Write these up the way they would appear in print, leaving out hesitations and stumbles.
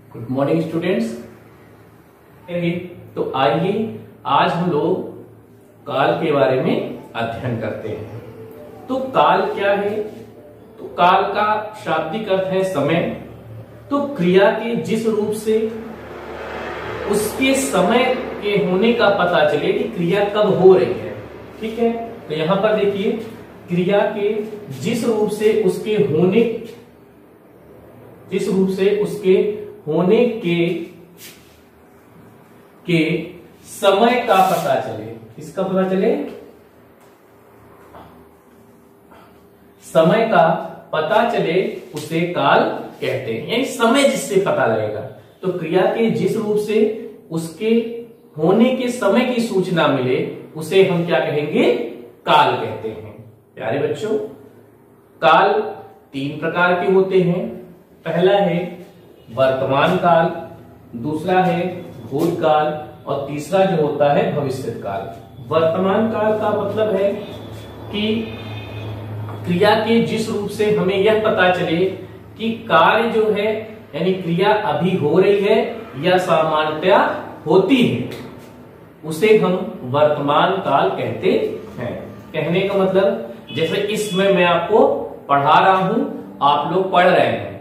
Good morning students. तो आइए आज हम लोग काल के बारे में अध्ययन करते हैं। तो काल क्या है? तो काल का शाब्दिक अर्थ है समय। तो क्रिया के जिस रूप से उसके समय के होने का पता चले कि क्रिया कब हो रही है। ठीक है, तो यहां पर देखिए, क्रिया के जिस रूप से उसके होने के समय का पता चले। किसका पता चले? समय का पता चले उसे काल कहते हैं, यानी समय जिससे पता लगेगा। तो क्रिया के जिस रूप से उसके होने के समय की सूचना मिले उसे हम क्या कहेंगे? काल कहते हैं। प्यारे बच्चों, काल 3 प्रकार के होते हैं। पहला है वर्तमान काल, दूसरा है भूतकाल और तीसरा जो होता है भविष्यत काल। वर्तमान काल का मतलब है कि क्रिया के जिस रूप से हमें यह पता चले कि कार्य जो है, यानी क्रिया अभी हो रही है या सामान्यतया होती है, उसे हम वर्तमान काल कहते हैं। कहने का मतलब, जैसे इसमें मैं आपको पढ़ा रहा हूं, आप लोग पढ़ रहे हैं,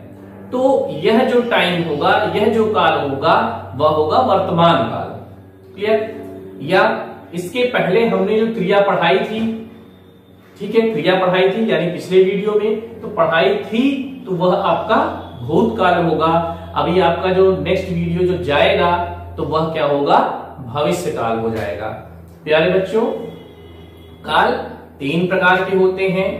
तो यह जो टाइम होगा, यह जो काल होगा, वह होगा वर्तमान काल। क्लियर? या इसके पहले हमने जो क्रिया पढ़ाई थी, ठीक है, क्रिया पढ़ाई थी यानी पिछले वीडियो में तो पढ़ाई थी, तो वह आपका भूतकाल होगा। अभी आपका जो नेक्स्ट वीडियो जो जाएगा तो वह क्या होगा? भविष्य काल हो जाएगा। प्यारे बच्चों, काल 3 प्रकार के होते हैं।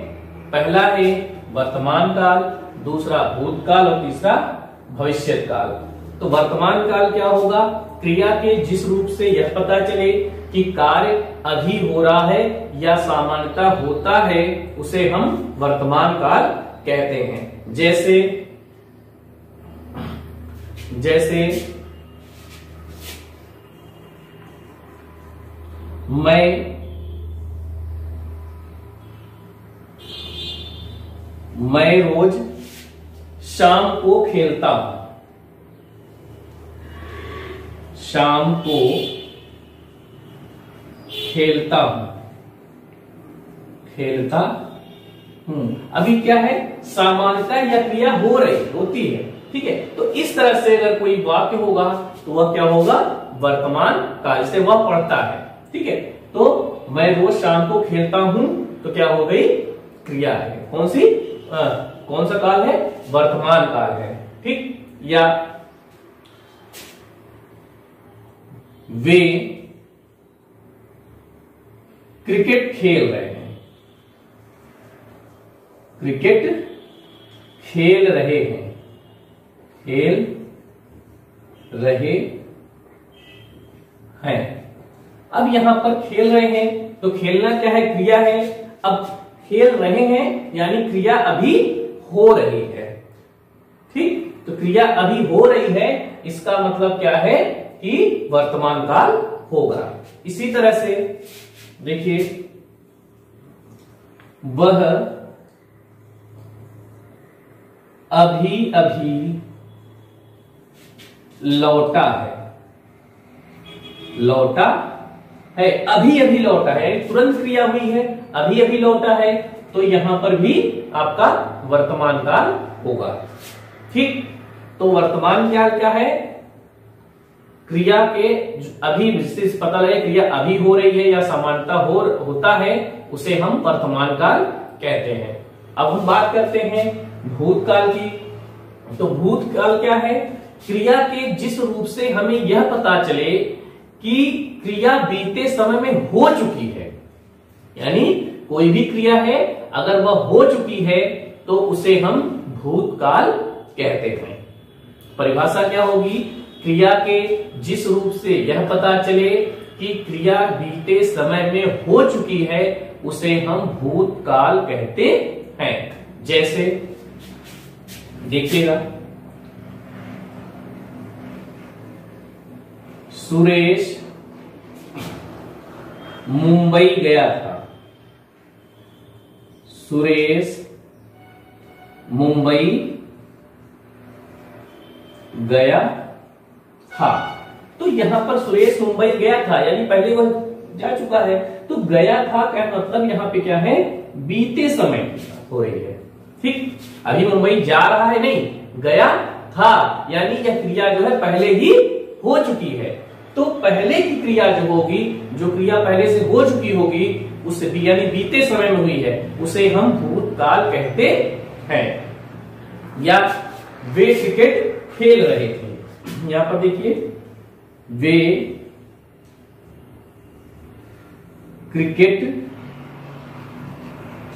पहला है वर्तमान काल, दूसरा भूतकाल और तीसरा भविष्यत काल। तो वर्तमान काल क्या होगा? क्रिया के जिस रूप से यह पता चले कि कार्य अभी हो रहा है या सामान्यतः होता है, उसे हम वर्तमान काल कहते हैं। जैसे मैं रोज शाम को खेलता हूं। शाम को खेलता हूं। अभी क्या है? सामान्यतः यह क्रिया होती है। ठीक है, तो इस तरह से अगर कोई वाक्य होगा तो वह क्या होगा? वर्तमान काल से वह पढ़ता है। ठीक है, तो मैं रोज शाम को खेलता हूं, तो क्या हो गई? क्रिया है। कौन सा काल है? वर्तमान काल है। ठीक, या वे क्रिकेट खेल रहे हैं। खेल रहे हैं। अब यहां पर खेल रहे हैं, तो खेलना क्या है? क्रिया है। अब खेल रहे हैं यानी क्रिया अभी हो रही है। ठीक, तो क्रिया अभी हो रही है, इसका मतलब क्या है कि वर्तमान काल होगा। इसी तरह से देखिए, वह अभी लौटा है। अभी लौटा है, तुरंत क्रिया हुई है, अभी लौटा है, तो यहां पर भी आपका वर्तमान काल होगा। ठीक, तो वर्तमान काल क्या है? क्रिया के अभी जिससे पता लगे क्रिया अभी हो रही है या सामान्यतः होता है, उसे हम वर्तमान काल कहते हैं। अब हम बात करते हैं भूतकाल की। तो भूतकाल क्या है? क्रिया के जिस रूप से हमें यह पता चले कि क्रिया बीते समय में हो चुकी है, यानी कोई भी क्रिया है अगर वह हो चुकी है तो उसे हम भूतकाल कहते हैं। परिभाषा क्या होगी? क्रिया के जिस रूप से यह पता चले कि क्रिया बीते समय में हो चुकी है, उसे हम भूतकाल कहते हैं। जैसे देखिएगा, सुरेश मुंबई गया था। सुरेश मुंबई गया था। तो यहां पर सुरेश मुंबई गया था, यानी पहले वह जा चुका है। तो गया था का मतलब यहाँ पे क्या है, बीते समय की हो रही है। ठीक, अभी मुंबई जा रहा है नहीं, गया था, यानी यह क्रिया जो है पहले ही हो चुकी है। तो पहले की क्रिया जो होगी, जो क्रिया पहले से हो चुकी होगी, उससे यानी बीते समय में हुई है, उसे हम भूतकाल कहते हैं। या वे क्रिकेट खेल रहे थे, यहां पर देखिए वे क्रिकेट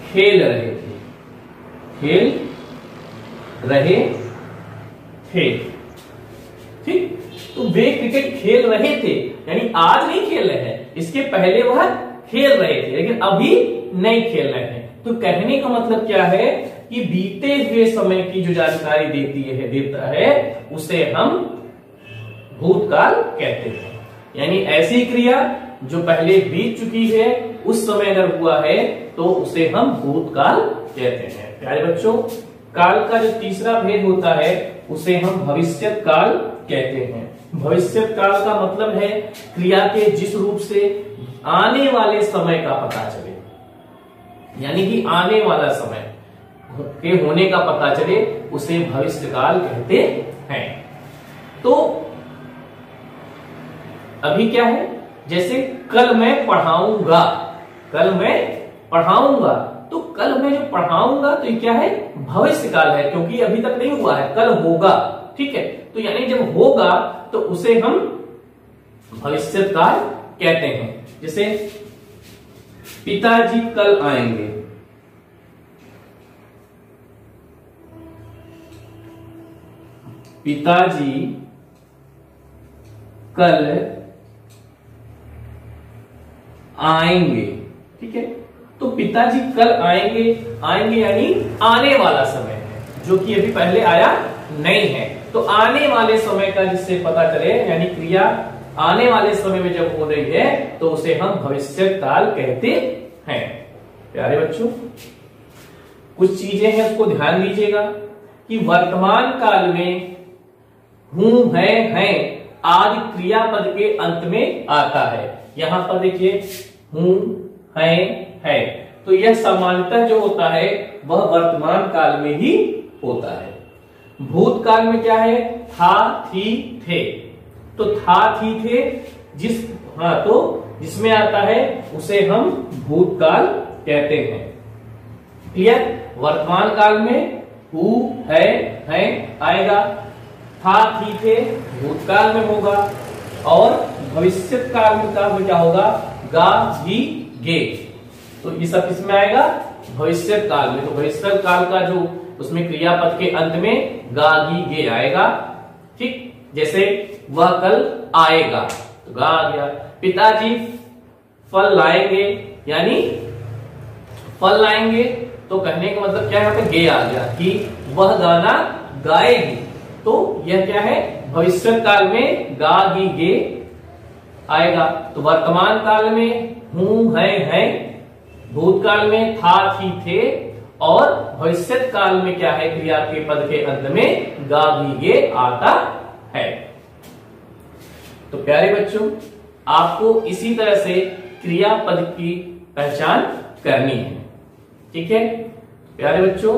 खेल रहे थे, खेल रहे थे। ठीक, तो वे क्रिकेट खेल रहे थे, यानी आज नहीं खेल रहे हैं, इसके पहले वह खेल रहे थे, लेकिन अभी नहीं खेल रहे हैं। तो कहने का मतलब क्या है कि बीते हुए समय की जो जानकारी देता है उसे हम भूतकाल कहते हैं। यानी ऐसी क्रिया जो पहले बीत चुकी है, उस समय अगर हुआ है तो उसे हम भूतकाल कहते हैं। प्यारे बच्चों, काल का जो तीसरा भेद होता है उसे हम भविष्यत काल कहते हैं। भविष्यत काल का मतलब है क्रिया के जिस रूप से आने वाले समय का पता चले, यानी कि आने वाला समय के होने का पता चले, उसे भविष्य काल कहते हैं। तो अभी क्या है, जैसे कल मैं पढ़ाऊंगा, कल मैं पढ़ाऊंगा, तो कल मैं जो पढ़ाऊंगा तो ये क्या है, भविष्य काल है, क्योंकि अभी तक नहीं हुआ है, कल होगा। ठीक है, तो यानी जब होगा तो उसे हम भविष्य काल कहते हैं। जैसे पिताजी कल आएंगे, पिताजी कल आएंगे। ठीक है, तो पिताजी कल आएंगे, आएंगे यानी आने वाला समय है, जो कि अभी पहले आया नहीं है। तो आने वाले समय का जिससे पता चले, यानी क्रिया आने वाले समय में जब हो रही है तो उसे हम भविष्य काल कहते हैं। प्यारे बच्चों, कुछ चीजें हैं उसको ध्यान दीजिएगा कि वर्तमान काल में हूं, है आदि क्रियापद के अंत में आता है। यहां पर देखिए हूं, है, तो यह सामान्यतः जो होता है वह वर्तमान काल में ही होता है। भूतकाल में क्या है, था, थी, थे। तो था, थी, थे तो जिसमें आता है उसे हम भूतकाल कहते हैं। क्लियर, वर्तमान काल में हु, है आएगा, था, थी, थे भूतकाल में होगा, और भविष्य काल में क्या होगा, गा, गी, गे। तो ये सब किसमें आएगा, भविष्य काल में। तो भविष्य काल का जो उसमें क्रियापद के अंत में गा, गी, गे आएगा। ठीक, जैसे वह कल आएगा तो गा आ गया। पिताजी फल लाएंगे, यानी फल लाएंगे, तो कहने का मतलब क्या है, यहाँ पे गे आ गया कि वह गाना गाएगी। तो यह क्या है, भविष्य काल में गा, गी, गे आएगा। तो वर्तमान काल में हूं, है, भूतकाल में था, थी, थे, और भविष्य काल में क्या है, क्रिया के पद के अंत में गा, गी, गे आता है। तो प्यारे बच्चों, आपको इसी तरह से क्रियापद की पहचान करनी है। ठीक है प्यारे बच्चों,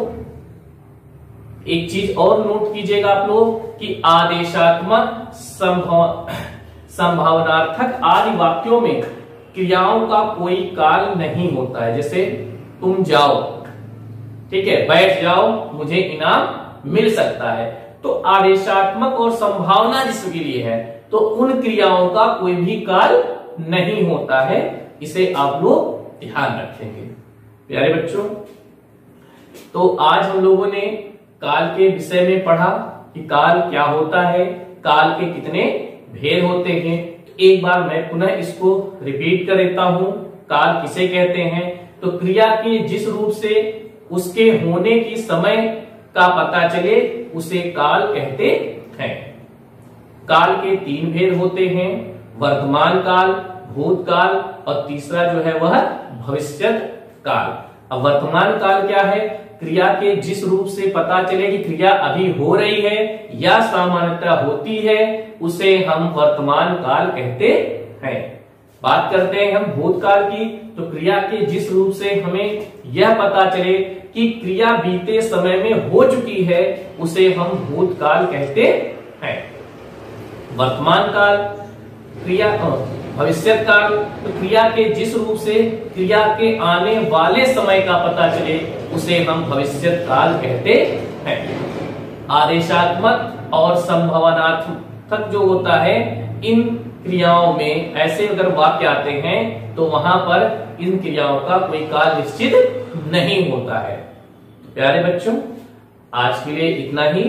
एक चीज और नोट कीजिएगा आप लोग कि आदेशात्मक, संभावनार्थक आदि वाक्यों में क्रियाओं का कोई काल नहीं होता है। जैसे तुम जाओ, ठीक है, बैठ जाओ, मुझे इनाम मिल सकता है। तो आदेशात्मक और संभावना जिसके लिए है, तो उन क्रियाओं का कोई भी काल नहीं होता है। इसे आप लोग ध्यान रखेंगे। प्यारे बच्चों, तो आज हम लोगों ने काल के विषय में पढ़ा कि काल क्या होता है, काल के कितने भेद होते हैं। एक बार मैं पुनः इसको रिपीट कर देता हूं। काल किसे कहते हैं, तो क्रिया के जिस रूप से उसके होने की समय का पता चले उसे काल कहते हैं। काल के 3 भेद होते हैं, वर्तमान काल, भूतकाल और तीसरा जो है वह भविष्यत काल। अब वर्तमान काल क्या है, क्रिया के जिस रूप से पता चले कि क्रिया अभी हो रही है या सामान्यतः होती है, उसे हम वर्तमान काल कहते हैं। बात करते हैं हम भूतकाल की, तो क्रिया के जिस रूप से हमें यह पता चले कि क्रिया बीते समय में हो चुकी है, उसे हम भूतकाल कहते हैं। वर्तमान काल, क्रिया भविष्यत काल, तो क्रिया के जिस रूप से क्रिया के आने वाले समय का पता चले, उसे हम भविष्यत काल कहते हैं। आदेशात्मक और संभावनात्मक जो होता है, इन क्रियाओं में ऐसे अगर वाक्य आते हैं तो वहां पर इन क्रियाओं का कोई काल निश्चित नहीं होता है। प्यारे बच्चों, आज के लिए इतना ही।